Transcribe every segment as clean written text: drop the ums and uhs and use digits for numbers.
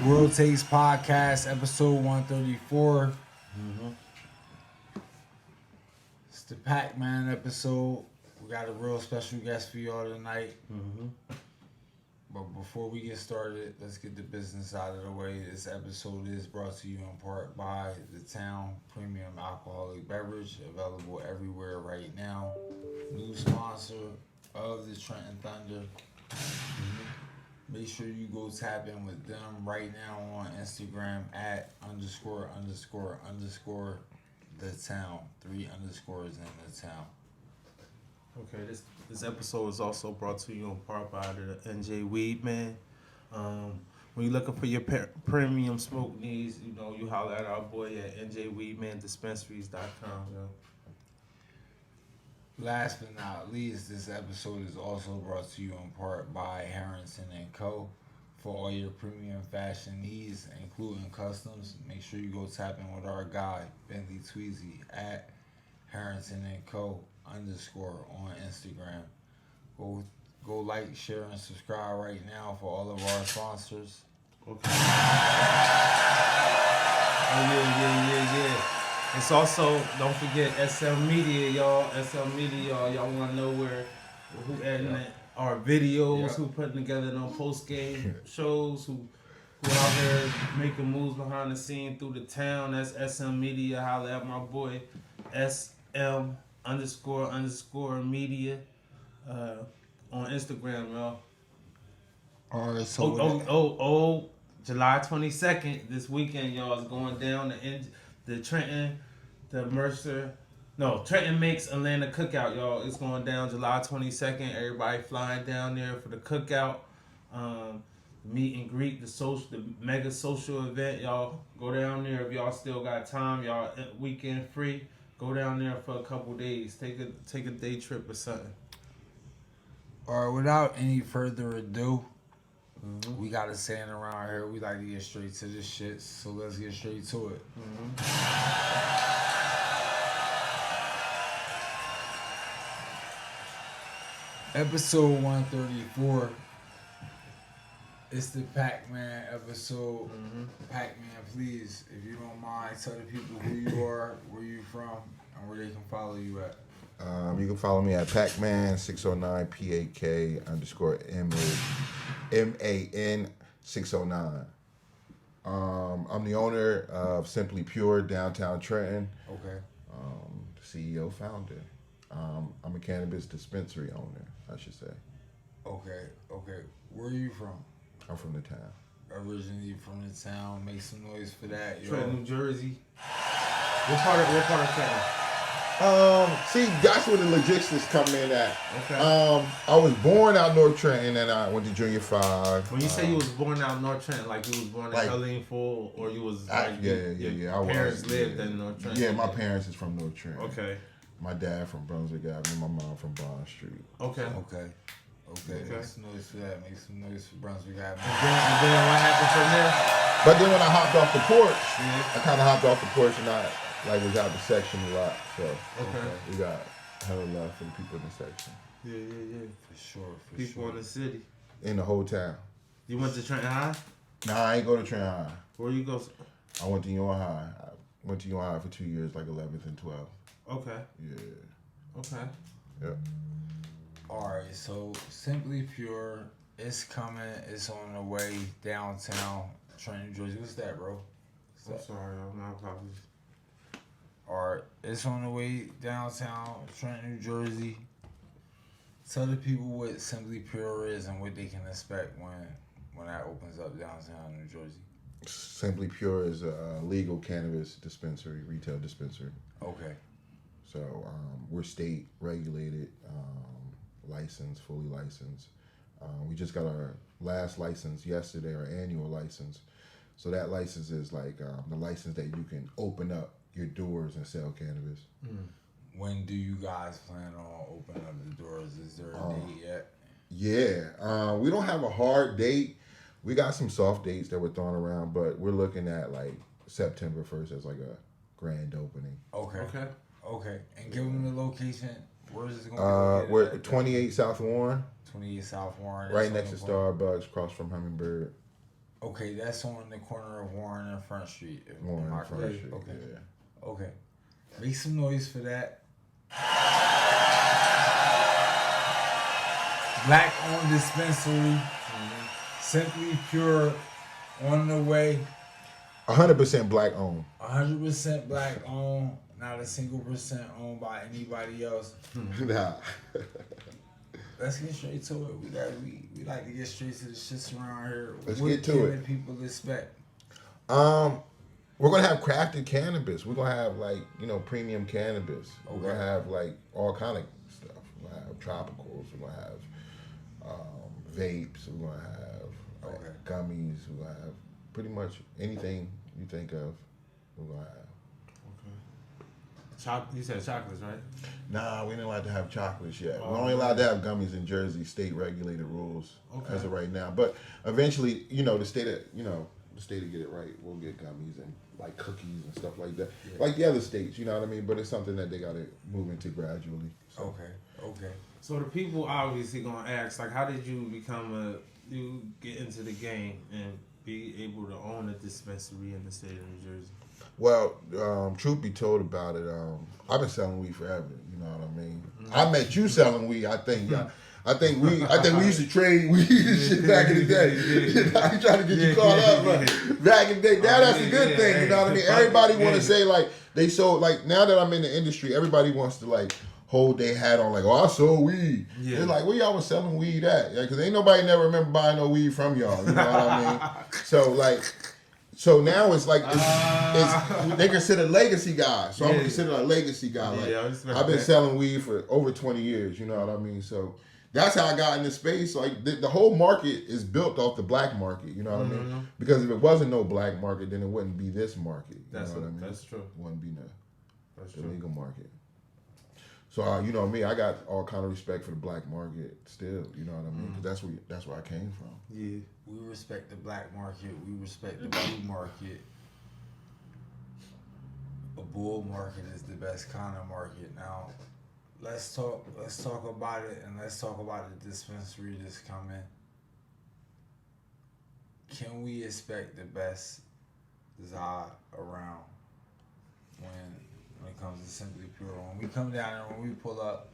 World Taste Podcast, episode 134. It's the Pac-Man episode. We got a real special guest for y'all tonight. But before we get started, let's get the business out of the way. This episode is brought to you in part by The Town Premium Alcoholic Beverage, available everywhere right now. New sponsor of the Trenton Thunder. Make sure you go tap in with them right now on Instagram at ___ the town. 3 underscores in the town. Okay, this episode is also brought to you in part by the NJ Weed Man. When you're looking for your premium smoke needs, you holler at our boy at njweedmandispensaries.com. Last but not least, this episode is also brought to you in part by Harrington & Co. For all your premium fashion needs, including customs, make sure you go tap in with our guy, Bentley Tweezy, at Harrington & Co. _ on Instagram. Go like, share, and subscribe right now for all of our sponsors. Okay. Oh, yeah. It's also, don't forget SL Media, y'all. SL Media, y'all want to know who editing our videos, who putting together them post-game shows, who out there making moves behind the scene through the town. That's SM Media. Holla at my boy, SM _ media on Instagram, y'all. All right, so July 22nd, this weekend, y'all, is going down the Trenton, the Mercer. No, Trenton Makes Atlanta Cookout, y'all. It's going down July 22nd. Everybody flying down there for the cookout. Meet and greet, the mega social event, y'all. Go down there if y'all still got time. Y'all weekend free. Go down there for a couple days. Take a day trip or something. all right, without any further ado, we got a saying around here. We like to get straight to this shit, so let's get straight to it. Episode 134. It's the Pac-Man episode. Pac-Man, please, if you don't mind, tell the people who you are, where you from, and where they can follow you at. You can follow me at Pac-Man 609 PAK _MAN 609. I'm the owner of Simply Pure downtown Trenton. Okay. CEO founder. I'm a cannabis dispensary owner, I should say. Okay. Where are you from? I'm from the town. Originally from the town. Make some noise for that, yo. Trenton, New Jersey. What part of Trenton? See, that's where the logistics come in at. Okay. I was born out North Trenton and I went to junior 5. When you say you was born out North Trenton, like you was born in Helene Full, or you was your parents lived in North Trenton? Yeah, my parents is from North Trenton. Okay. My dad from Brunswick Avenue, my mom from Bond Street. Okay. Make some noise for that. Make some noise for Brunswick Avenue. And then what happened from there? But then when I hopped off the porch, I kind of hopped off the porch and I was out the section a lot. So we got hella love for the people in the section. Yeah. For sure. People in the city. In the whole town. You went to Trenton High? Nah, I ain't go to Trenton High. Where you go? I went to York High. I went to York High for 2 years, like 11th and 12th. Okay. Yeah. Okay. Yep. Alright, so Simply Pure, it's coming. It's on the way downtown Trenton, New Jersey. What's that, bro? I'm sorry, my apologies. Alright, it's on the way downtown Trenton, New Jersey. Tell the people what Simply Pure is and what they can expect when that opens up downtown New Jersey. Simply Pure is a legal cannabis dispensary, retail dispensary. Okay. So we're state regulated, licensed, fully licensed. We just got our last license yesterday, our annual license. So that license is like the license that you can open up your doors and sell cannabis. When do you guys plan on opening up the doors? Is there a date yet? Yeah, we don't have a hard date. We got some soft dates that we're throwing around, but we're looking at like September 1st as like a grand opening. Okay. And give them the location. Where is it going to be? We're 28 South Warren. 28 South Warren. Right next to Starbucks, across from Hummingbird. Okay, that's on the corner of Warren and Front Street. Warren Am I and Front correct? Street. Okay. Yeah. Okay. Make some noise for that. Black owned dispensary. Simply Pure on the way. 100% black owned. 100% black owned. Not a single percent owned by anybody else. Nah. Let's get straight to it. We like to get straight to the shits around here. Let's What get to can it. the people expect? We're gonna have crafted cannabis. We're gonna have premium cannabis. We're Okay. gonna have all kind of stuff. We're gonna have tropicals. We're gonna have vapes. We're gonna have gummies. We're gonna have pretty much anything you think of. We're gonna have. You said chocolates, right? Nah, we ain't allowed to have chocolates yet. Oh, We're only allowed to have gummies in Jersey, state regulated rules Okay. as of right now. But eventually, the state of get it right, we'll get gummies and like cookies and stuff like that, like the other states. You know what I mean? But it's something that they gotta move into gradually. So. Okay. So the people obviously gonna ask, like, how did you you get into the game and be able to own a dispensary in the state of New Jersey? Well, truth be told about it, I've been selling weed forever. You know what I mean? I met you selling weed. I think we used to trade weed and shit back in the day. I ain't trying to get you caught up, but back in the day, that's a good thing. You know what I mean? Everybody want to say they sold now that I'm in the industry, everybody wants to hold their hat on I sold weed. Yeah. They're like, where y'all was selling weed at? Because ain't nobody never remember buying no weed from y'all. You know what I mean? So now it's they consider legacy guys. So I'm considered a legacy guy. I've been selling weed for over 20 years. You know what I mean? So that's how I got in this space. The whole market is built off the black market. You know what I mean? Because if it wasn't no black market, then it wouldn't be this market. You know what I mean? That's true. It wouldn't be That's the true. legal market. So you know me, I got all kind of respect for the black market still. You know what I mean? 'Cause that's where I came from. Yeah. We respect the black market. We respect the blue market. A bull market is the best kind of market. Now, let's talk about it, and let's talk about the dispensary that's coming. Can we expect the best Zod around when it comes to Simply Pure? When we come down and when we pull up,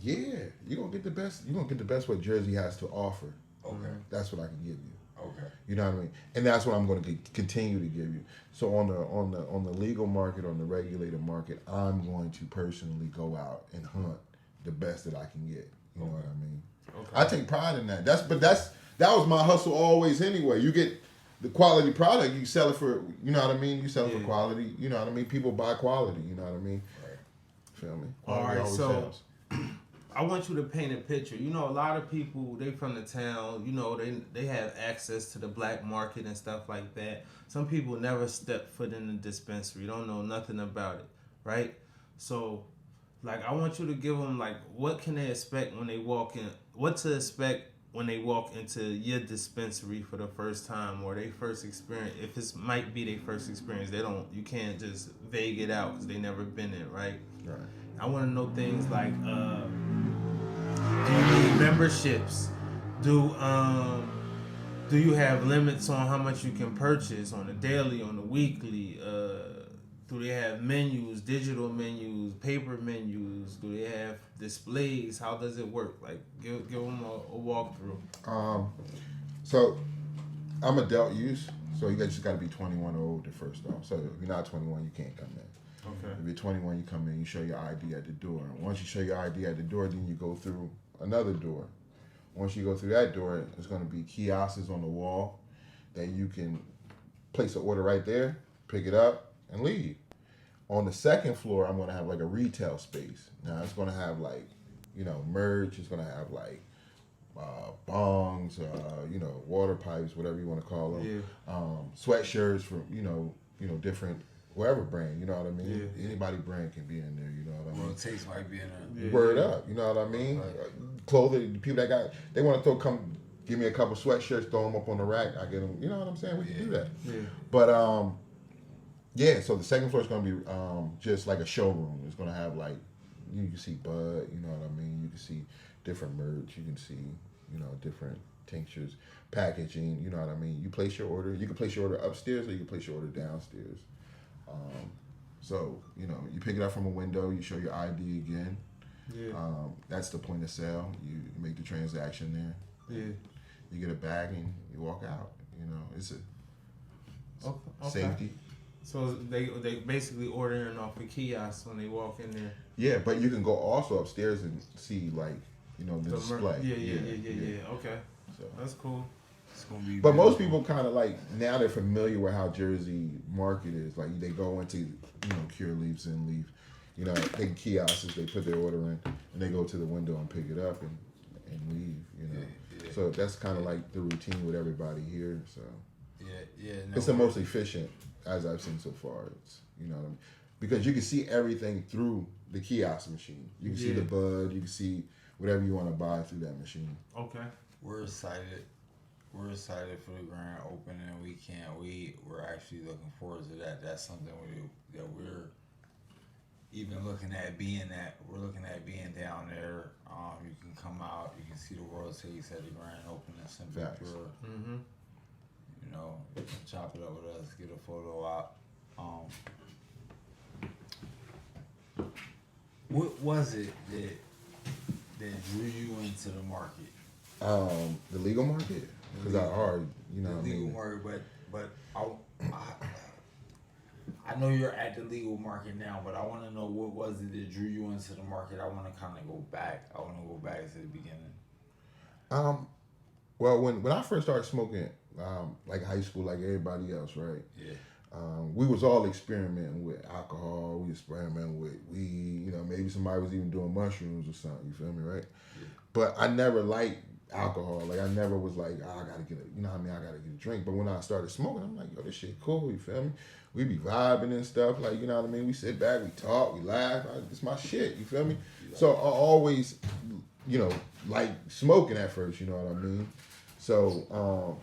Yeah, you're gonna get the best. You're gonna get the best what Jersey has to offer. okay, That's what I can give you. okay, You know what I mean? And that's what I'm going to continue to give you. So on the legal market, on the regulated market, I'm going to personally go out and hunt the best that I can get. You know what I mean? Okay. I take pride in that. That was my hustle always anyway. You get the quality product, you sell it for, you know what I mean? You sell it for quality. You know what I mean? People buy quality. You know what I mean? right. Feel me? All Quality right, always so sells. I want you to paint a picture. You know, a lot of people, they from the town, they have access to the black market and stuff like that. Some people never step foot in the dispensary, don't know nothing about it, right? So, I want you to give them, what can they expect when they walk in, what to expect when they walk into your dispensary for the first time or their first experience. If it might be their first experience, you can't just vague it out because they never been there, right? Right. I want to know things like, do you need memberships? Do you have limits on how much you can purchase on a daily, on a weekly? Do they have menus, digital menus, paper menus? Do they have displays? How does it work? Give them a walkthrough. So I'm adult use, so you just got to be 21 or older first off. So if you're not 21, you can't come in. Okay. If you're 21, you come in, you show your ID at the door. And once you show your ID at the door, then you go through another door. Once you go through that door, there's going to be kiosks on the wall that you can place an order right there, pick it up, and leave. On the second floor, I'm going to have a retail space. Now, it's going to have merch. It's going to have bongs, water pipes, whatever you want to call them. Yeah. Sweatshirts from, different, whatever brand, you know what I mean? Yeah. Anybody brand can be in there, you know what I mean? Well, Takes might be in there. Yeah. Word up, you know what I mean? Right. Clothing, the people that they want to come give me a couple sweatshirts, throw them up on the rack, I get them, you know what I'm saying? We can do that. Yeah. But, so the second floor is going to be just like a showroom. It's going to have you can see Bud, you know what I mean? You can see different merch, you can see, different tinctures, packaging. You know what I mean. You place your order. You can place your order upstairs or you can place your order downstairs. So you know, you pick it up from a window. You show your ID again. Yeah. That's the point of sale. You make the transaction there. Yeah. You get a bag and you walk out. You know, it's Okay. safety. So they basically ordering off the kiosk when they walk in there. Yeah, but you can go also upstairs and see like the display. Yeah. Okay, So, that's cool. It's gonna be. but most people kind of like now they're familiar with how Jersey market is. Like they go into Cure Leaf, Zen Leaf, they kiosks. They put their order in and they go to the window and pick it up and leave. Yeah. So that's kind of like the routine with everybody here. So Yeah. No, it's the most efficient as I've seen so far. It's because you can see everything through the kiosk machine. You can see the bud. You can see whatever you want to buy through that machine. Okay. We're excited. We're excited for the grand opening. We can't wait. We're actually looking forward to that. That's something that we're even looking at being at. We're looking at being down there. You can come out. You can see the World Taste at the grand opening. Simply Facts. Pure. Mm-hmm. You can chop it up with us. Get a photo out. What was it that drew you into the market? The legal market, because I already, The legal market, but I know you're at the legal market now, but I want to know what was it that drew you into the market. I want to kind of go back. I want to go back to the beginning. Well, when I first started smoking, like high school, like everybody else, right? Yeah. We was all experimenting with alcohol. We experimenting with weed. Maybe somebody was even doing mushrooms or something. You feel me, right? Yeah. But I never liked alcohol. Like I never was like, I gotta get I gotta get a drink. But when I started smoking, I'm like, yo, this shit cool. You feel me? We be vibing and stuff. Like we sit back, we talk, we laugh. It's my shit. You feel me? So I always, like smoking at first. You know what I mean? So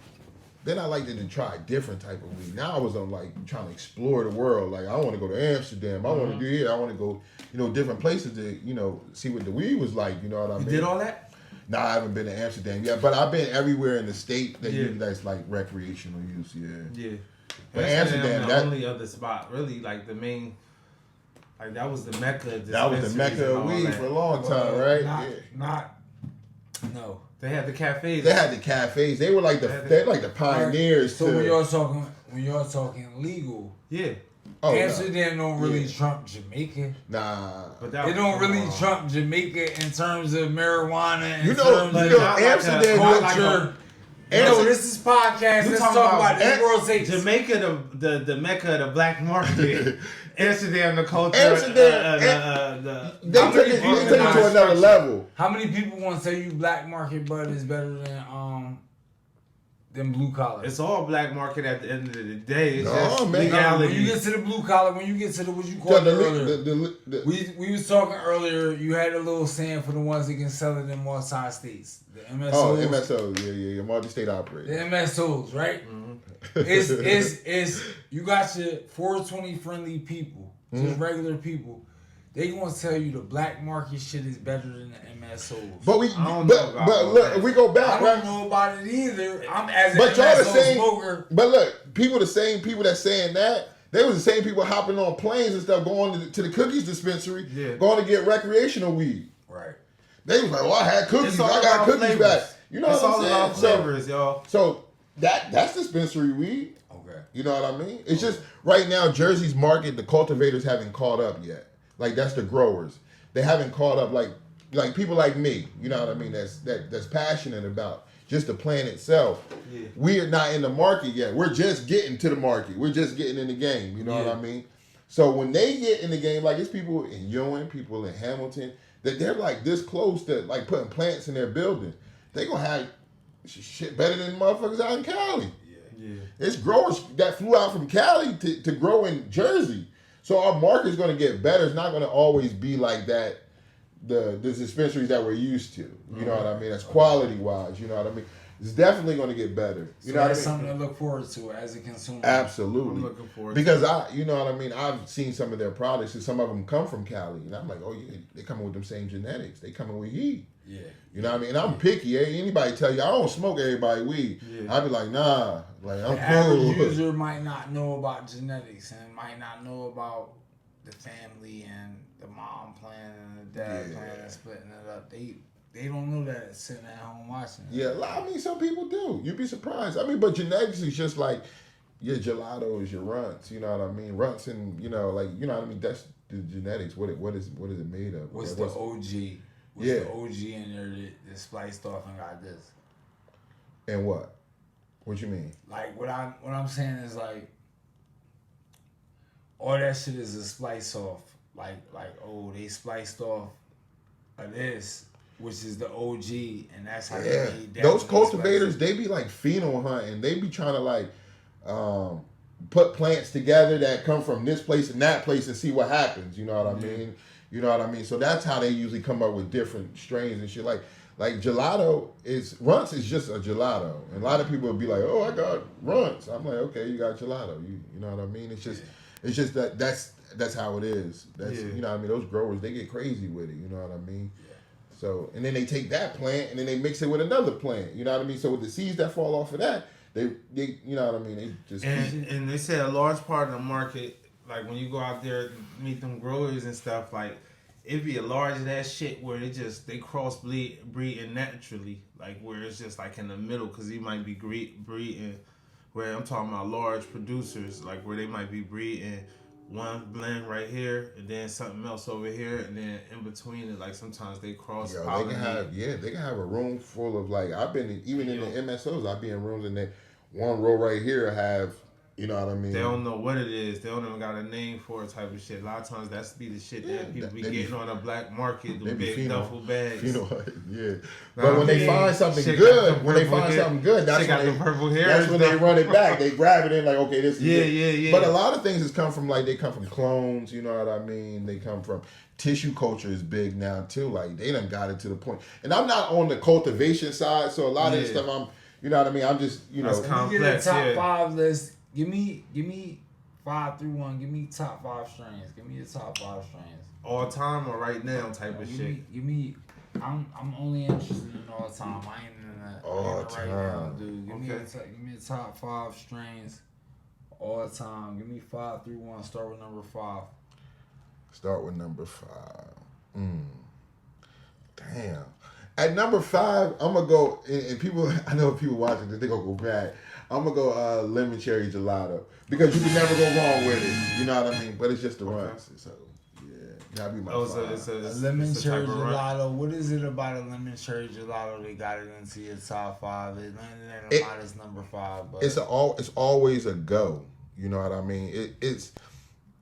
then I liked to try a different type of weed. Now I was on like trying to explore the world. Like I want to go to Amsterdam. I want to do here. I want to go, different places to, see what the weed was like. You know what I mean? You did all that? Nah, I haven't been to Amsterdam yet, but I've been everywhere in the state that that's like recreational use. Yeah. But Amsterdam, the only other spot, really, like the main, like that was the mecca. That was the mecca of weed for a long time, right? No. They had the cafes. They had the cafes. They were like the pioneers. So when y'all talking legal, yeah. Oh, Amsterdam don't really trump Jamaica. Nah, but it don't really trump Jamaica in terms of marijuana. Amsterdam culture. This is podcast. Let's talk about this World Taste. Jamaica, the mecca of the black market. Amsterdam, the culture. They took it to another level. How many people want to say you black market bud is better than blue collar? It's all black market at the end of the day. It's just man. legality. When you get to the blue collar, when you get to the what you call it earlier, we was talking earlier. You had a little saying for the ones that can sell it in multi states. The MSOs. Oh, MSOs, yeah, multi-state operators. The MSOs, right? It's you got your 420 friendly people, just regular people. They gonna tell you the black market shit is better than the MSOs. But look, if we go back, I don't know about it either. I'm as an MSO smoker. But look, the same people that saying that, they was the same people hopping on planes and stuff, going to the cookies dispensary, going to get recreational weed. Right. They was like, well, I had cookies. I got cookies flavors back. You know it's what I'm all saying? about flavors, y'all. So that's dispensary weed. Okay. You know what I mean? It's just right now Jersey's market, the cultivators haven't caught up yet. Like that's the growers. They haven't caught up like people like me. You know what I mean? That's passionate about just the plant itself. Yeah. We are not in the market yet. We're just getting to the market. We're just getting in the game. You know what I mean? So when they get in the game, like it's people in Ewing, people in Hamilton, that they're like this close to like putting plants in their building. They gonna have shit better than motherfuckers out in Cali. Yeah. It's growers that flew out from Cali to grow in Jersey. So our market's gonna get better. It's not gonna always be like that. The dispensaries that we're used to. You know what I mean? That's quality wise. You know what I mean? It's definitely gonna get better. You know what I mean? Something to look forward to as a consumer. Absolutely. I'm looking forward because you know what I mean? I've seen some of their products and some of them come from Cali. And I'm like, oh yeah, they coming with them same genetics. They coming with heat. Yeah. You know what I mean? And I'm picky. Anybody tell you I don't smoke everybody weed. Yeah. I be like, nah. Like, I'm The average cool. user might not know about genetics and might not know about the family and the mom plan and the dad plan and splitting it up. They don't know that it's sitting at home watching it. Yeah, I mean, some people do. You'd be surprised. I mean, but genetics is just like your gelato is your runts. You know what I mean? Runts and, you know, like, you know what I mean? That's the genetics. What is it made of? What's the OG? What's the OG in there that spliced off and got this? And what? What you mean? Like what I'm saying is like all that shit is a splice off. Like oh, they spliced off of this, which is the OG, and that's how they made that. Those cultivators, they be like phenol hunting. They be trying to like put plants together that come from this place and that place and see what happens. You know what I mean? You know what I mean? So that's how they usually come up with different strains and shit. Like gelato runts is just a gelato. And a lot of people will be like, oh, I got runts. I'm like, okay, you got gelato. You know what I mean? It's just that's how it is. You know what I mean? Those growers, they get crazy with it. You know what I mean? Yeah. So, and then they take that plant and then they mix it with another plant. You know what I mean? So with the seeds that fall off of that, they you know what I mean? They just and they say a large part of the market, like when you go out there and meet them growers and stuff, like it be a large of that shit where they cross breeding naturally, like where it's just like in the middle, because he might be breeding. Where I'm talking about large producers, like where they might be breeding one blend right here and then something else over here, and then in between it, like sometimes they cross pollinate. They can have a room full of like I've been even in the MSOs. I've been in rooms and then one row right here have, you know what I mean? They don't know what it is. They don't even got a name for it type of shit. A lot of times that's be the shit that people be getting on the black market, the big duffel bags. You know, yeah. But when they find something good, that's when they run it back. They grab it in like, okay, this is it. Yeah. But a lot of things come from they come from clones, you know what I mean? They come from tissue culture is big now too. Like they done got it to the point. And I'm not on the cultivation side, so a lot of this stuff you know what I mean? I'm just, you know. That's complex, get a top 5 list. Give me 5 through 1. Give me top 5 strains. Give me the top 5 strains. All time or right now type of shit. Give me. I'm only interested in all time. I ain't in that all time right now, dude. Give me the top 5 strains all time. Give me 5 through 1. Start with number 5. Start with number 5. Damn. At number 5, I'm gonna go. And people, I know people watching this, they gonna go back. I'm gonna go lemon cherry gelato because you can never go wrong with it. You know what I mean? But it's just the runs. So yeah, that'd be my a lemon cherry gelato. What is it about a lemon cherry gelato? They got it into your top 5. It landed at as number 5, but it's always a go. You know what I mean? It's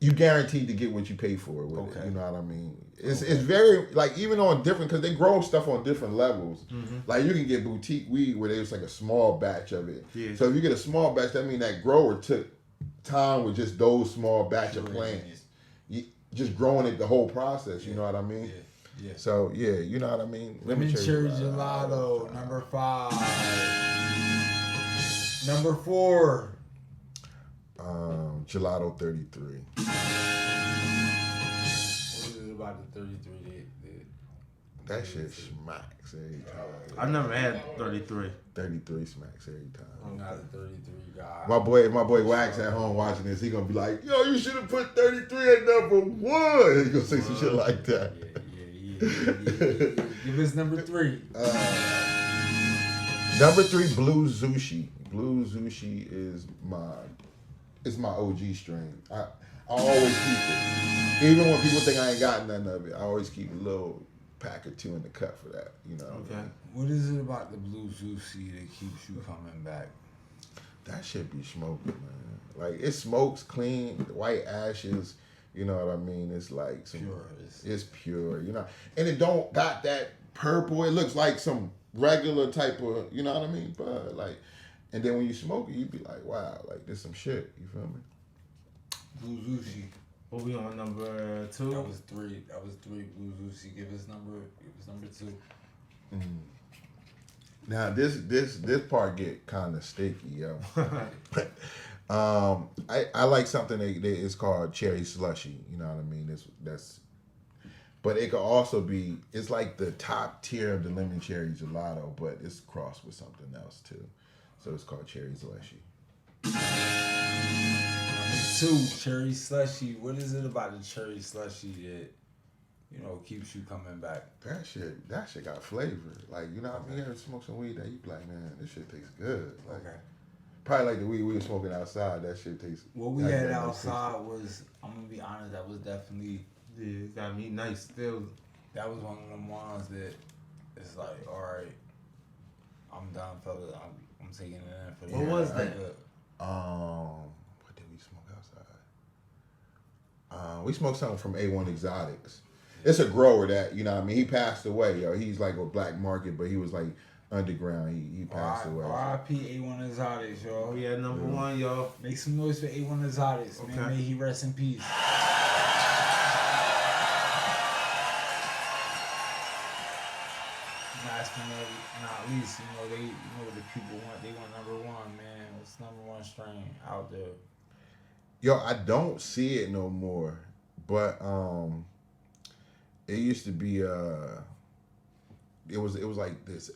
you guaranteed to get what you pay for with it. You know what I mean? It's very like even on different because they grow stuff on different levels. Mm-hmm. Like you can get boutique weed where there's like a small batch of it. Yeah. So if you get a small batch, that means that grower took time with just those small batch of plants, just growing it the whole process. You know what I mean? Yeah. So you know what I mean. Lemon cherry gelato, number 5. Number 4. Gelato 33. About the 33, that shit smacks every time. I never had 33. 33 smacks every time. I'm not a 33 guy. My boy Wax at home watching this. He gonna be like, "Yo, you should have put 33 at number 1." He gonna say some shit like that. Yeah. Give us number 3. Number 3, Blue Zushi. Blue Zushi is my OG strain. I always keep it. Even when people think I ain't got none of it, I always keep a little pack or 2 in the cut for that, you know. Okay. What is it about the Blue Zushi that keeps you coming back? That shit be smoking, man. Like, it smokes clean, the white ashes, you know what I mean? It's like it's pure, you know. And it don't got that purple. It looks like some regular type of, you know what I mean? But, like, and then when you smoke it, you be like, wow, like, this some shit, you feel me? Blue Zushi. What we on number 2? That was 3. Blue Zushi. Give us number 2. Now this part get kind of sticky, yo. I like something that is called cherry slushy. You know what I mean? But it could also be, it's like the top tier of the lemon cherry gelato, but it's crossed with something else too. So it's called cherry slushy. Two, cherry slushy. What is it about the cherry slushy that, keeps you coming back? That shit got flavor. Like, you know what I mean? You ever smoke some weed that you be like, man, this shit tastes good. Like, Okay. probably like the weed we were smoking outside, that shit tastes. What we that- had that outside was, I'm gonna be honest, that was definitely, Yeah, it got me nice still. that was one of them ones that it's like, all right, I'm done, fella. I'm taking it in for the What year. was I'm that? good. What did we smoke outside? We smoked something from A1 Exotics. It's a grower that, you know what I mean? He passed away, yo. He's like a black market, but he was like underground. He passed away. R.I.P. A1 Exotics, y'all. We had number one, y'all. Make some noise for A1 Exotics, man. Okay. May he rest in peace. Last but not least, they, what the people want. They want number one, man. What's number one strain out there? Yo, I don't see it no more, but it used to be it was like this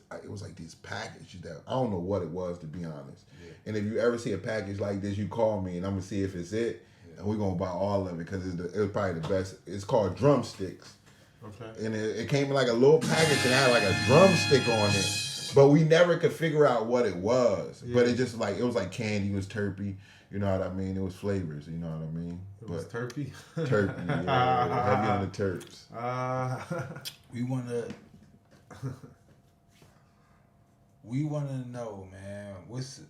package that I don't know what it was, to be honest. Yeah. And if you ever see a package like this, you call me and I'm gonna see if it's it, and we're gonna buy all of it because it was probably the best. It's called Drumsticks. Okay. And it came in like a little package and had like a drumstick on it, but we never could figure out what it was. Yeah. But it just like, it was like candy, it was terpy, you know what I mean? It was flavors, you know what I mean? It was turkey. Terpy, yeah, heavy on the terps. We wanna know, man, what's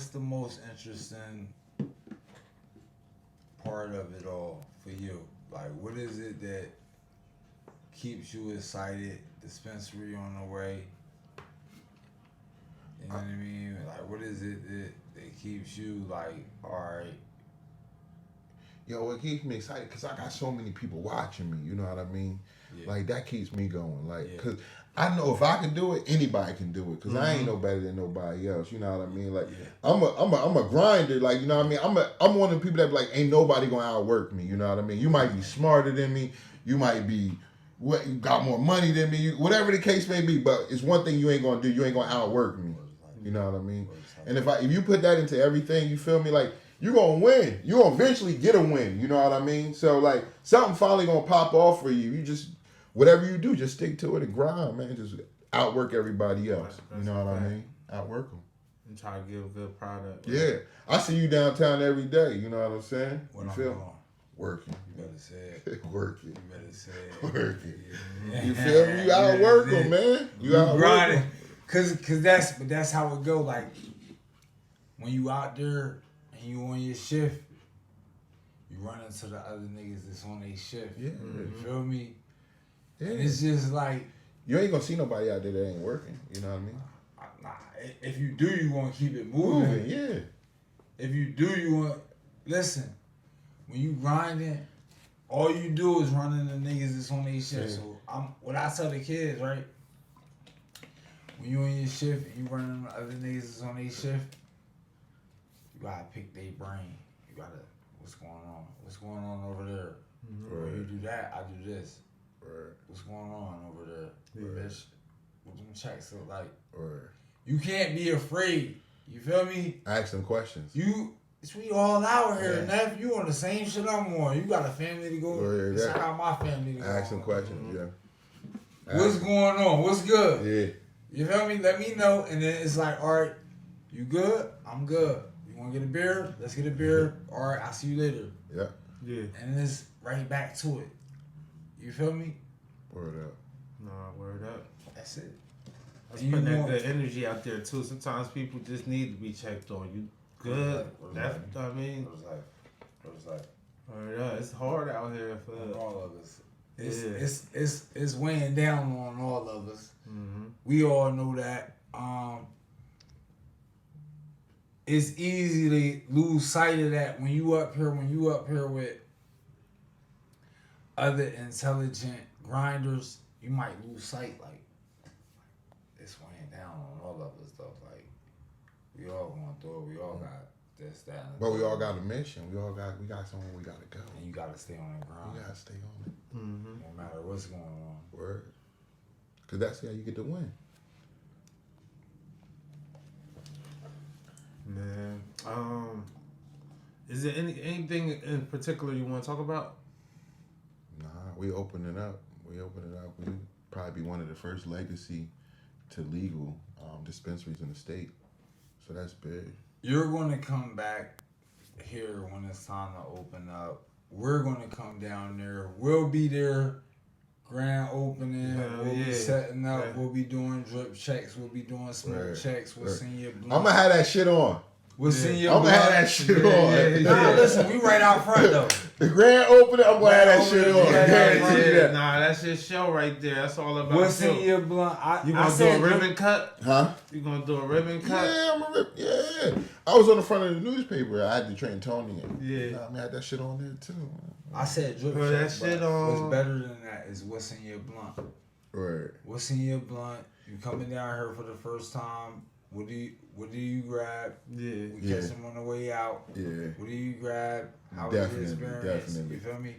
the most interesting part of it all for you? Like, what is it that keeps you excited? Dispensary on the way. You know what I mean? Like, what is it that keeps you like, all right? Yo, it keeps me excited because I got so many people watching me, you know what I mean? Yeah. Like, that keeps me going. Like, Yeah. because I know if I can do it, anybody can do it. Because I ain't no better than nobody else, you know what I mean? Like, Yeah. I'm a grinder, like, you know what I mean? I'm one of the people that be like, ain't nobody gonna outwork me, you know what I mean? You might be smarter than me, you might be you got more money than me, whatever the case may be, but it's one thing you ain't gonna do, you ain't gonna outwork me. You know what I mean? And if you put that into everything, you feel me? Like, you're gonna win. You're gonna eventually get a win, you know what I mean? So like, something finally gonna pop off for you. You just, whatever you do, just stick to it and grind, man. Just outwork everybody else. You know what I mean? Outwork them. And try to give a good product. Yeah. I see you downtown every day, you know what I'm saying? What You I'm feel? doing. Working. You better say it. Working. You better say it. Working. Yeah. You feel me? You outwork them, man. You outwork grinding. them. Cause that's how it go. Like, when you out there and you on your shift, you run into the other niggas that's on their shift. Yeah. You feel me? Yeah. And it's just like, You ain't gonna see nobody out there that ain't working. You know what I mean? nah, if you do, you want to keep it moving. Moving, yeah. If you do, you want, listen, when you grinding, all you do is running the niggas that's on their shift. Yeah. So what I tell the kids, right? When you on your shift and you running the other niggas that's on their shift, you gotta pick their brain. You gotta, what's going on? What's going on over there? Or you do that, I do this. Right. What's going on over there? Yeah. Bitch, what them checks look like? Right. You can't be afraid. You feel me? Ask some questions. We all out here, Yeah. Neff. You on the same shit I'm on. You got a family to go. Yeah, It's yeah. how my family to go. Ask some questions, yeah. What's going on? What's good? Yeah. You feel me? Let me know. And then it's like, all right, you good? I'm good. You want to get a beer? Let's get a beer. All right, I'll see you later. Yeah. Yeah. And it's right back to it. You feel me? Word up. Nah, word up. That's it. That's And putting you that want- good energy out there too. Sometimes people just need to be checked on. You good? That's what I mean. What was like? Word up. It's hard out here for All of us. Yeah. It's weighing down on all of us. Mm-hmm. We all know that. It's easy to lose sight of that when you up here with other intelligent grinders. You might lose sight, like, it's weighing down on all of us stuff. Like, we all going through it. We all got this, that. And But we all got a mission. We got somewhere we gotta go. and you gotta stay on the grind. We gotta stay on it. No matter what's going on. Word. Cause that's how you get to win. Man, is there anything in particular you want to talk about? Nah, we open it up. We probably be one of the first legacy to legal dispensaries in the state. So that's big. You're going to come back here when it's time to open up. We're going to come down there. We'll be there. Grand opening. We'll be setting up. Right. We'll be doing drip checks. We'll be doing smoke checks. We'll send you a blunt. I'm gonna have that shit on. We'll send you a I'm gonna have blunt. that shit on. Nah, listen, we right out front though. The grand opening, I'm gonna have that shit on. Yeah, Guarantee that. Nah, that's your show right there. That's all about We'll send you a blunt. You gonna do a ribbon cut? Huh? You gonna do a ribbon cut? Yeah, I'm a rip. Yeah. I was on the front of the newspaper. I had to train Tony. Yeah. I had that shit on there too. I said drip Put check, that shit but on. what's better than that is what's in your blunt. Right. What's in your blunt? You coming down here for the first time. What do you grab? Yeah. We catch them on the way out. Yeah. What do you grab? How Definitely, was your experience? definitely. You feel me?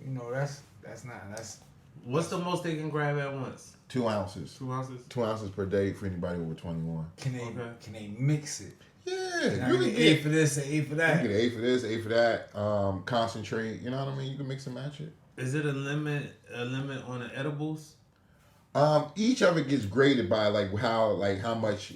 You know, that's nothing. That's What's the most they can grab at once? 2 ounces. 2 ounces? 2 ounces per day for anybody over 21. can they mix it? Yeah. You You can can get 8 get for this and 8 for that. you get 8 for this, 8 for that. Concentrate. You know what I mean? You can mix and match it. Is it a limit on the edibles? Each of it gets graded by how much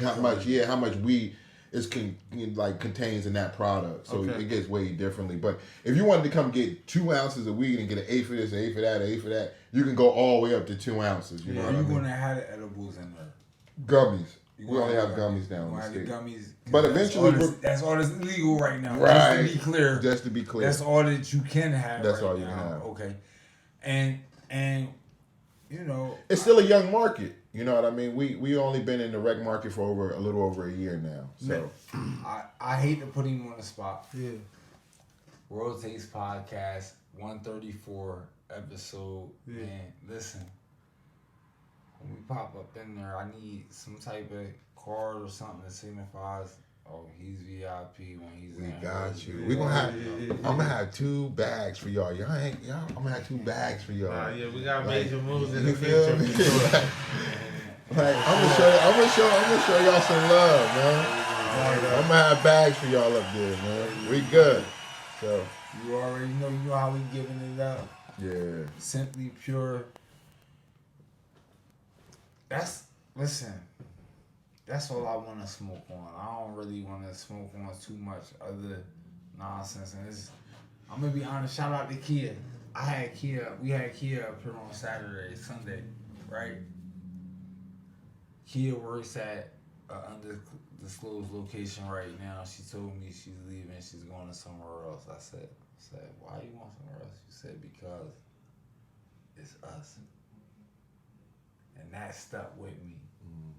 how much weed contains in that product. So Okay. it gets weighed differently. But if you wanted to come get 2 ounces of weed and get an 8 for this, an 8 for that, an 8 for that, you can go all the way up to 2 ounces. You know what I You're mean? gonna have the edibles in there. Gummies. You We only gonna have gummies down You in the gonna have the state. gummies. But that's eventually all that's all that's illegal right now. Right. Just to be clear. Just to be clear. That's all that you can have. That's right all you now. can have. Okay, and you know It's still a young market. You know what I mean? We only been in the rec market for a little over a year now. So I hate to put him on the spot. Yeah. World Takes Podcast 134 episode. Yeah. Man, listen. When we pop up in there, I need some type of card or something that signifies, oh, he's VIP when he's we in. got you. Yeah. We gonna have. I'm gonna have 2 bags for y'all. Y'all. I'm gonna have 2 bags for y'all. Yeah, we got Like, major moves in you the feel future. me? for sure. Like, I'm gonna show y'all some love, man. I'm gonna have bags for y'all up there, man. We good. So You already know, you know how we giving it up. yeah. Simply Pure. Listen, that's all I want to smoke on. I don't really want to smoke on too much other nonsense. And I'm going to be honest, shout out to Kia. We had Kia up here on Sunday, right? Kia works at an undisclosed location right now. She told me she's leaving, she's going to somewhere else. I said, why you want somewhere else? She said, because it's us. And that stuck with me.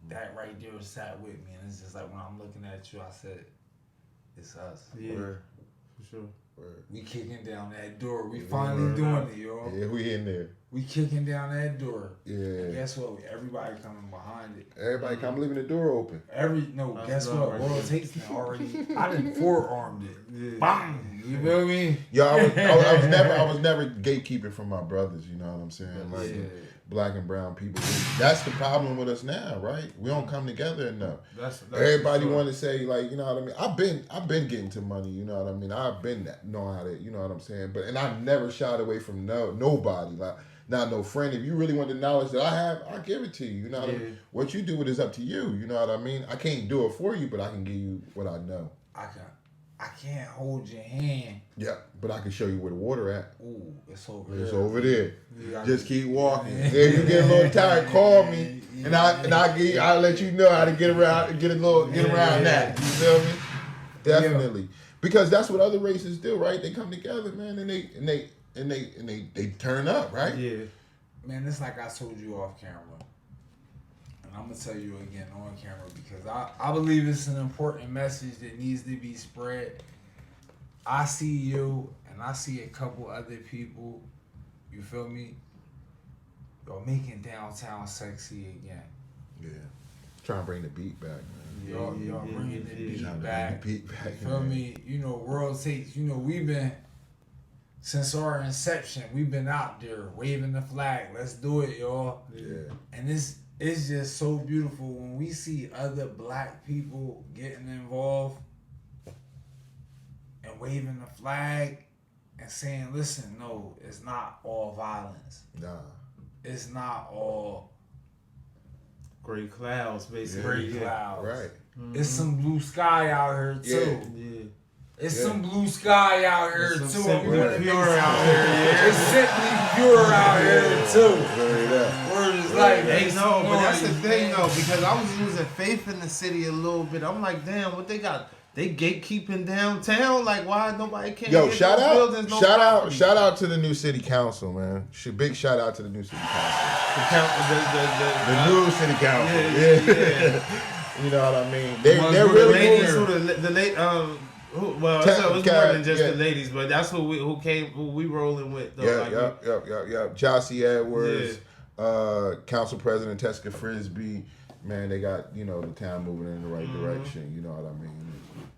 That right there sat with me. And it's just like when I'm looking at you, I said, it's us. Yeah, Word. for sure. Word. We kicking down that door. We finally doing it, yo. Yeah, we in there. We kicking down that door. Yeah. And guess what? Everybody coming behind it. Everybody come leaving the door open. Guess That's what? not right. World Takes me already. I done forearmed it. Yeah. Bang! You feel me? Yo, I was never gatekeeping from my brothers. You know what I'm saying? Like Yeah. black and brown people. That's the problem with us now, right? We don't come together enough. That's Everybody for sure. want to say, like, you know what I mean? I've been getting to money, you know what I mean? I've been knowing how to, you know what I'm saying? But I never shied away from nobody. Like, not no friend. If you really want the knowledge that I have, I'll give it to you. You know what I mean? What you do with it is up to you. You know what I mean? I can't do it for you, but I can give you what I know. I can't hold your hand. Yeah, but I can show you where the water at. Ooh, it's over It's there. over there. Yeah. Just keep walking. Yeah. If you get a little tired, call me, and I'll let you know how to get around, get around that. You feel me? Definitely, because that's what other races do, right? They come together, man, and they turn up, right? Yeah. Man, it's like I told you off camera. And I'm going to tell you again on camera because I believe it's an important message that needs to be spread. I see you and I see a couple other people, you feel me? You're making downtown sexy again. Yeah. Trying to bring the beat back, man. Y'all bringing the beat Trying to back. bring the beat back. You feel me? You know, World Takes. You know, we've been since our inception. We've been out there waving the flag. Let's do it, y'all. Yeah. And it's just so beautiful when we see other black people getting involved and waving the flag and saying, listen, no, it's not all violence. Nah. It's not all Gray clouds, basically. gray clouds. Right. It's some blue sky out here too. Yeah. It's some blue sky out here There's too. some I'm gonna simply make pure some- out here, yeah. It's simply pure out here too. Very that. Word is like They know, but that's the noise, thing man. though, because I was losing faith in the city a little bit. I'm like, damn, what they got? They gatekeeping downtown? Like, why nobody can't Yo, get shout those out, buildings, no shout out, property? shout out to the new city council, man. Big shout out to the new city council. The new city council. Yeah. You know what I mean? Ones They're who really the ladies, moving. who the late well, Tech it was guy, more than just yeah. the ladies, but that's who we rolling with though. Yeah. Jossie Edwards, Council President Teska Frisbee. Man, they got the town moving in the right direction. You know what I mean?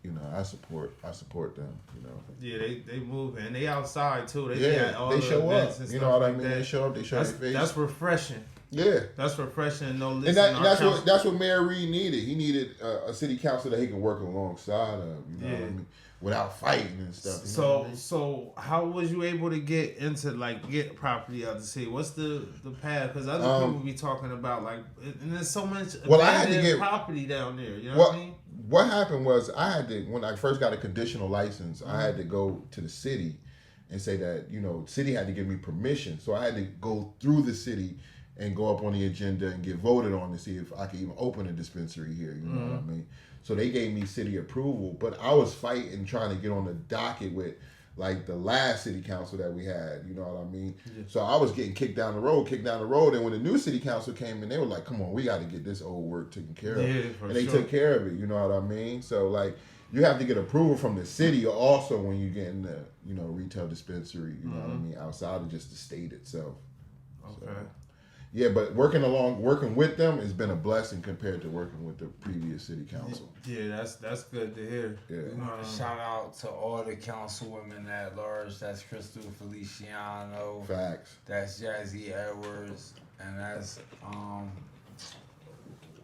You know, I support them. You know. Yeah, they moving and they outside too. They Yeah, got all they the show events up. and You stuff know what I like mean? that. They show up. They show their face. That's refreshing. Yeah. That's refreshing. No, And listen. that's what Mayor Reed needed. He needed a city council that he can work alongside of. You know what I mean? Without fighting and stuff. You know what I mean? So how was you able to get into get property out the city? What's the path? Because other people be talking about and there's so much Well, I had to get property down there. You know what I mean? What happened was I had to, when I first got a conditional license, I had to go to the city and say that city had to give me permission. So I had to go through the city and go up on the agenda and get voted on to see if I could even open a dispensary here. You know what I mean? So they gave me city approval, but I was fighting trying to get on the docket with the last city council that we had. You know what I mean? Yeah. So I was getting kicked down the road. And when the new city council came in, they were like, come on, we got to get this old work taken care of. And they took care of it. You know what I mean? So you have to get approval from the city also when you get in the, retail dispensary, you know what I mean? Outside of just the state itself. Okay. So, yeah, but working with them has been a blessing compared to working with the previous city council. Yeah, that's good to hear. Yeah. We want to shout out to all the councilwomen at large. That's Crystal Feliciano. Facts. That's Jazzy Edwards, and that's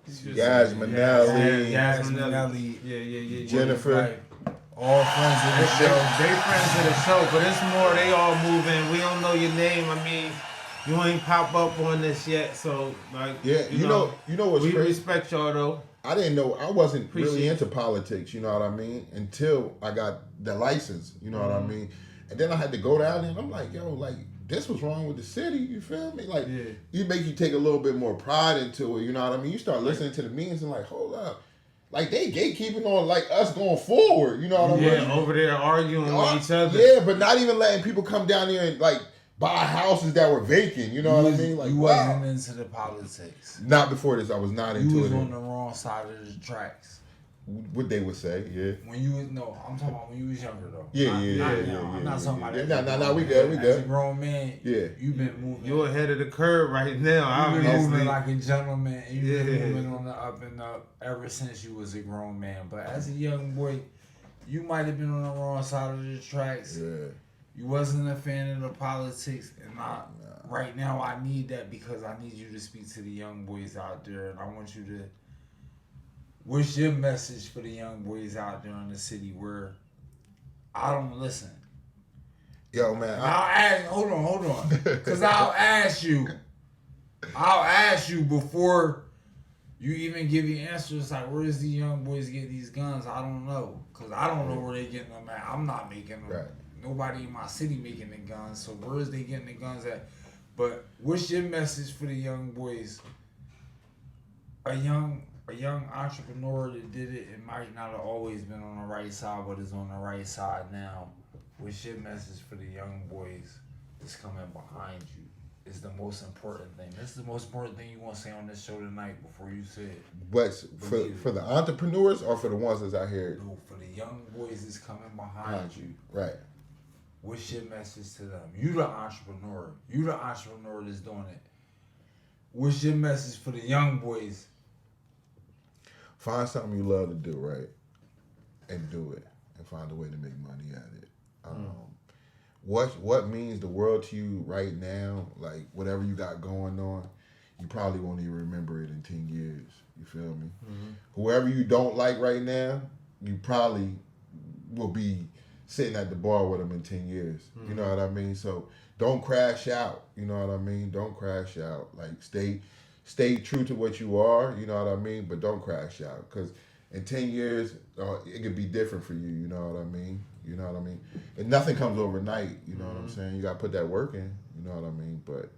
Yasminelli. Yasminelli. Yeah. Jennifer. Like, all friends of the show. They friends of the show, but it's more they all moving. We don't know your name. I mean, you ain't pop up on this yet, so You know what's we crazy? respect y'all though. I didn't know. I wasn't really Appreciate into politics. You know what I mean? Until I got the license. You know what I mean? And then I had to go down there, and I'm like, yo, this was wrong with the city. You feel me? You make you take a little bit more pride into it. You know what I mean? You start listening to the meetings and hold up. They gatekeeping on us going forward. You know what I mean? Yeah, over there arguing with each other. Yeah, but not even letting people come down there and buy houses that were vacant. You know what I mean? You wasn't into the politics. Not before this. I was not into You was it. on the wrong side of the tracks. What they would say, yeah. When you was I'm talking about when you was younger though. Yeah. I'm not talking about that. No, we good. As a grown man, Yeah. You've been moving. You're ahead of the curve right now. You've been Obviously, moving like a gentleman. And you've been Yeah. moving on the up and up ever since you was a grown man. But as a young boy, you might have been on the wrong side of the tracks. Yeah. You wasn't a fan of the politics, and right now I need that because I need you to speak to the young boys out there, and I want you to. What's your message for the young boys out there in the city where I don't listen? Yo, man. Hold on. Because I'll ask you before you even give your answers. Where does the young boys get these guns? I don't know. Because I don't know where they getting them at. I'm not making them. Right. Nobody in my city making the guns. So where is they getting the guns at? But what's your message for the young boys? A young entrepreneur that did it, it might not have always been on the right side, but is on the right side now. What's your message for the young boys that's coming behind you? Is the most important thing. This is the most important thing you want to say on this show tonight before you say it. What's for the entrepreneurs or for the ones that's out here? No, for the young boys that's coming behind you. Right. What's your message to them? You the entrepreneur. You the entrepreneur that's doing it. What's your message for the young boys? find something you love to do, right? And do it. And find a way to make money at it. What means the world to you right now, like whatever you got going on, you probably won't even remember it in 10 years. You feel me? Mm-hmm. Whoever you don't like right now, you probably will be sitting at the bar with them in 10 years. Mm-hmm. You know what I mean? So don't crash out. You know what I mean? Don't crash out. Like stay true to what you are. You know what I mean? But don't crash out, because in 10 years, it could be different for you. You know what I mean? You know what I mean? And nothing comes overnight. You know what I'm saying? You got to put that work in. You know what I mean? But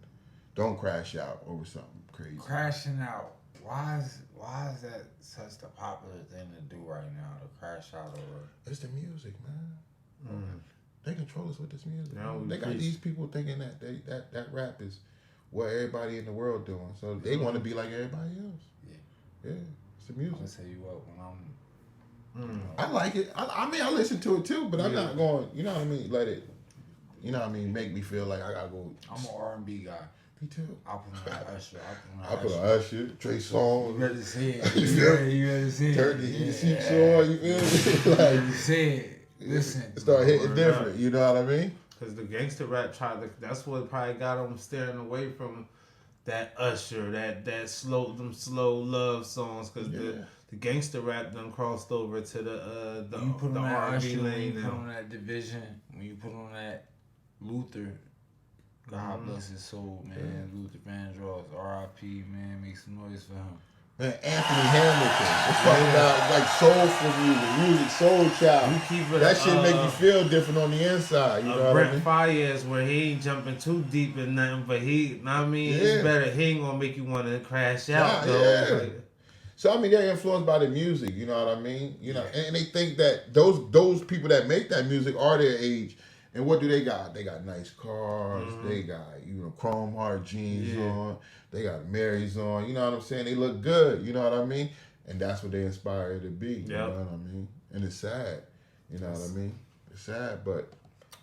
don't crash out over something crazy. Crashing out. Why is that such a popular thing to do right now, to crash out over? It's the music, man. They control us with this music. Now they got these people thinking that that rap is what everybody in the world doing. So they want to be like everybody else. Yeah. It's the music. I'm gonna tell you what, when I'm I like it. I mean, I listen to it too, but I'm not going, you know what I mean, let it, you know what I mean, make me feel like I gotta go. I'm an R&B guy. Me too. I put on Usher. I put on Usher, Trey Songz. You better say it. You better say it. Turn the heat seats on, you feel me? Like, you say it. Listen. Start hitting different, you know what I mean? Because the gangster rap that's what probably got them staring away from that Usher, them slow love songs, because the gangster rap done crossed over to the you put on that R&B Usher, lane. when you put on that Division, when you put on that Luther, God bless his soul, man. Luther Vandross, R.I.P. Man, make some noise for him. Man, Anthony Hamilton. It's talking about like soulful music, soul child. You keep it, that shit make you feel different on the inside. You know what Brent I mean? Faiyaz, where he ain't jumping too deep in nothing, but it's better. He ain't gonna make you want to crash out, though. Yeah. Like, so I mean, they're influenced by the music. You know what I mean? You know, and they think that those people that make that music are their age. And what do they got? They got nice cars. They got chrome heart jeans on. They got Marys on. You know what I'm saying? They look good. You know what I mean? And that's what they inspire to be. You know what I mean? And it's sad. You know what I mean? It's sad, but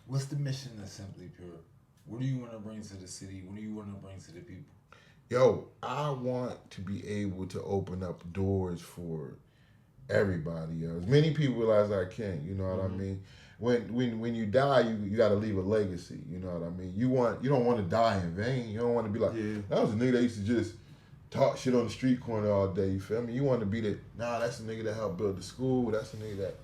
what's the mission of Simply Pure? What do you want to bring to the city? What do you want to bring to the people? Yo, I want to be able to open up doors for everybody, as many people as I can. You know what I mean? When you die, you got to leave a legacy. You know what I mean? You don't want to die in vain. You don't want to be like, that was a nigga that used to just talk shit on the street corner all day. You feel me? You want to be that's the nigga that helped build the school. That's the nigga that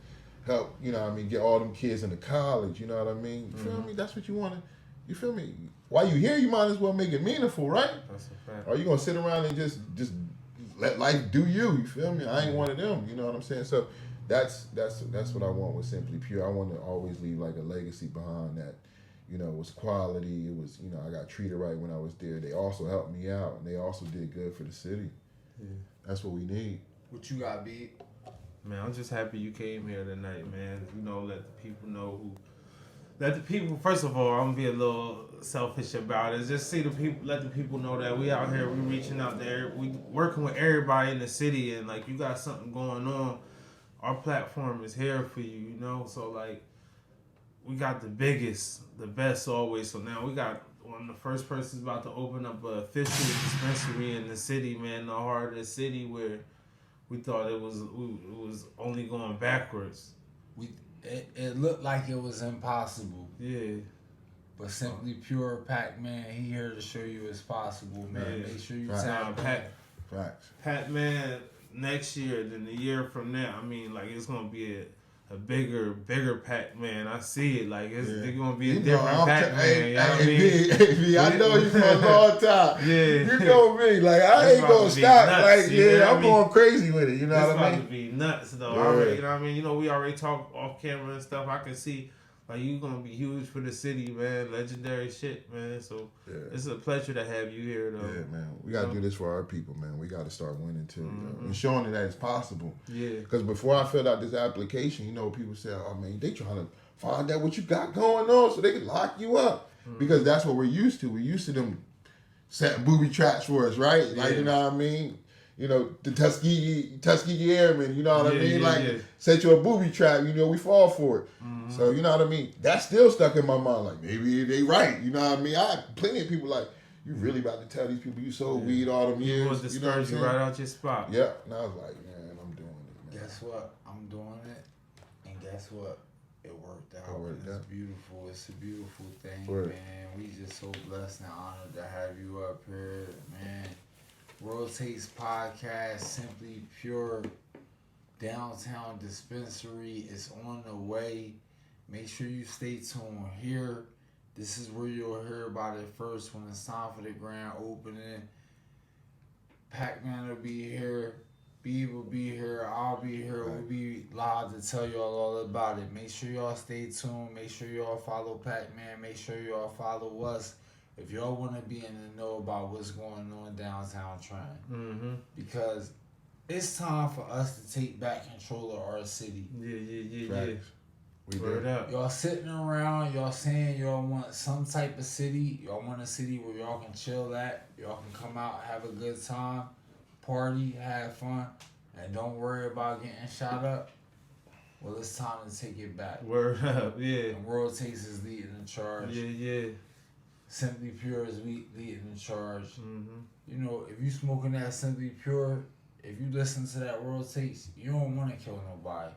helped, you know what I mean, get all them kids into college. You know what I mean? You feel me? That's what you want to. You feel me? While you here, you might as well make it meaningful, right? That's a fact. Or you gonna sit around and just let life do you? You feel me? I ain't one of them. You know what I'm saying? So that's what I want with Simply Pure. I want to always leave like a legacy behind that. You know, it was quality. It was, I got treated right when I was there. They also helped me out, and they also did good for the city. Yeah. That's what we need. What you got, B? Man, I'm just happy you came here tonight, man. Let the people know first of all, I'm gonna be a little selfish about it. Just let the people know that we out here, we reaching out there, we working with everybody in the city, and like, you got something going on, our platform is here for you, So like, we got the best always. So now we got one of the first persons about to open up an official dispensary in the city, man, the heart of the city, where we thought it was only going backwards. It looked like it was impossible. Yeah. But Simply Pure Pac-Man, he here to show you it's possible, man. Yeah. Make sure you tap Facts. Pac-Man next year, then the year from now, I mean, like, it's gonna be a bigger Pac-Man. I see it. Like, it's gonna be a different Pac-Man. You know what I mean? I know you for a long time. Yeah. You know me. Like, I ain't gonna stop. Nuts, like, I'm going crazy with it. You know what I mean? It's about to be nuts, though. Yeah. Already, you know what I mean? We already talk off camera and stuff. I can see, like, you gonna be huge for the city, man. Legendary shit, man. So it's a pleasure to have you here, though. Yeah, man. We gotta do this for our people, man. We gotta start winning too, and showing it that it's possible. Yeah. Because before I filled out this application, people say, "Oh man, they trying to find out what you got going on so they can lock you up." Because that's what we're used to. We're used to them setting booby traps for us, right? Like, you know what I mean? The Tuskegee Airmen, you know what I mean? Set you a booby trap, we fall for it. So, you know what I mean? That's still stuck in my mind. Like, maybe they right, you know what I mean? I had plenty of people like, you really about to tell these people you sold weed all them years? You want to discourage you right out your spot. Yeah. And I was like, man, I'm doing guess what? I'm doing it, and guess what? It worked out. It worked and it's out. beautiful. It's a beautiful thing, Word. man. We just so blessed and honored to have you up here, man. World Takes Podcast, Simply Pure, Downtown Dispensary is on the way. Make sure you stay tuned here. This is where you'll hear about it first when it's time for the grand opening. Pac-Man will be here. B will be here. I'll be here. We'll be live to tell y'all all about it. Make sure y'all stay tuned. Make sure y'all follow Pac-Man. Make sure y'all follow us. If y'all want to be in the know about what's going on downtown Trenton. Mm-hmm. Because it's time for us to take back control of our city. Yeah. Facts. We Word did. up. Y'all sitting around, y'all saying y'all want some type of city. Y'all want a city where y'all can chill at. Y'all can come out, have a good time, party, have fun, and don't worry about getting shot up. Well, it's time to take it back. Word up. Yeah. And World Takes is leading the charge. Yeah. Simply Pure is leading the charge. Mm-hmm. You know, if you smoking that Simply Pure, if you listen to that World Takes, you don't want to kill nobody.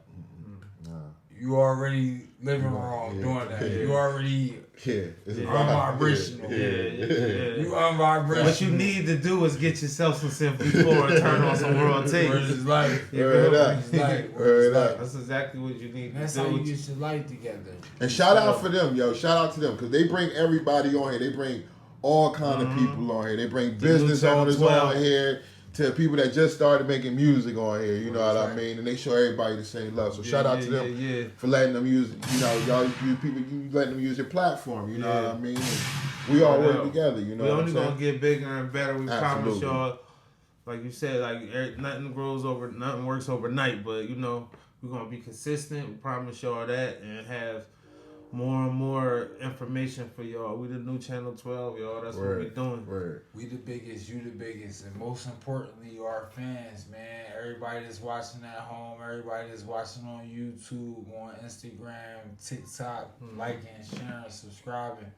Nah. You already living You wrong yeah. doing that. Yeah. You already Yeah. It's Yeah. unvibrational. Yeah. You unvibrational. What you need to do is get yourself some Simply Pure and turn on some World Word Takes. is life. You Word feel up. me? Word is life. Word Word is up. life. That's exactly what you need That's to how do. you get your life together. And shout out for them, yo. Shout out to them because they bring everybody on here. They bring all kind of people on here. They bring business Channel owners 12. on here to people that just started making music on here. You know what I Exactly. mean? And they show everybody the same love. So shout out to them Yeah. for letting them use. You know, y'all use people. You letting them use your platform. You know Yeah. what I mean? And we all Word work up. together. You know We what only I'm gonna saying? get bigger and better. We promise Absolutely. y'all. Like you said, nothing works overnight. But you know, we're gonna be consistent. We promise y'all that, and have more and more information for y'all. We the new Channel 12, y'all. That's what we doing. Word. We the biggest, you the biggest, and most importantly, our fans, man. Everybody that's watching at home, everybody that's watching on YouTube, on Instagram, TikTok, liking, sharing, subscribing.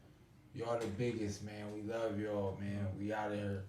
Y'all the biggest, man. We love y'all, man. We out of here.